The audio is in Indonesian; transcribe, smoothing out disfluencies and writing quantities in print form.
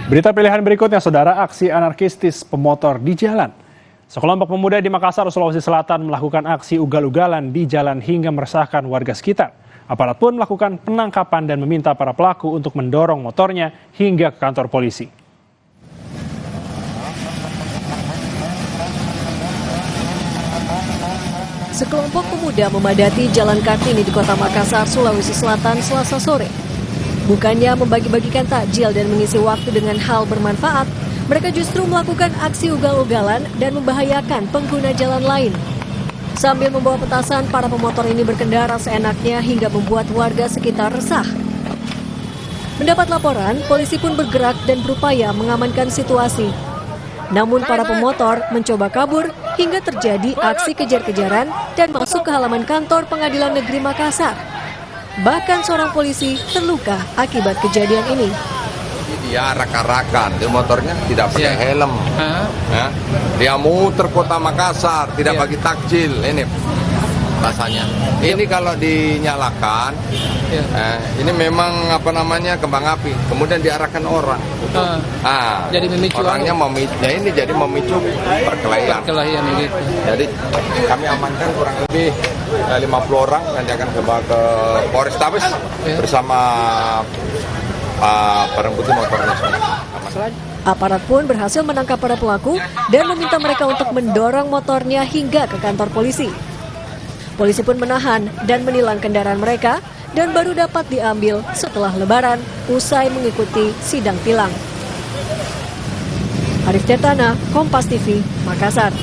Berita pilihan berikutnya, saudara, aksi anarkistis pemotor di jalan. Sekelompok pemuda di Makassar, Sulawesi Selatan melakukan aksi ugal-ugalan di jalan hingga meresahkan warga sekitar. Aparat pun melakukan penangkapan dan meminta para pelaku untuk mendorong motornya hingga ke kantor polisi. Sekelompok pemuda memadati Jalan Kartini di Kota Makassar, Sulawesi Selatan, Selasa sore. Bukannya membagi-bagikan takjil dan mengisi waktu dengan hal bermanfaat, mereka justru melakukan aksi ugal-ugalan dan membahayakan pengguna jalan lain. Sambil membawa petasan, para pemotor ini berkendara seenaknya hingga membuat warga sekitar resah. Mendapat laporan, polisi pun bergerak dan berupaya mengamankan situasi. Namun para pemotor mencoba kabur hingga terjadi aksi kejar-kejaran dan masuk ke halaman kantor Pengadilan Negeri Makassar. Bahkan seorang polisi terluka akibat kejadian ini. Dia arak-arakan, dia motornya tidak pakai helm. Ya. Dia muter kota Makassar, tidak bagi takjil, ini rasanya. Ini kalau dinyalakan, ini memang kembang api. Kemudian diarahkan orang. Jadi memicu orangnya ini jadi memicu perkelahian. Gitu. Jadi kami amankan kurang lebih 50 orang dan akan dibawa ke Polrestabes bersama barang bukti motornya. Aparat pun berhasil menangkap para pelaku dan meminta mereka untuk mendorong motornya hingga ke kantor polisi. Polisi pun menahan dan menilang kendaraan mereka dan baru dapat diambil setelah Lebaran usai mengikuti sidang tilang. Arif Tirtana, Kompas TV, Makassar.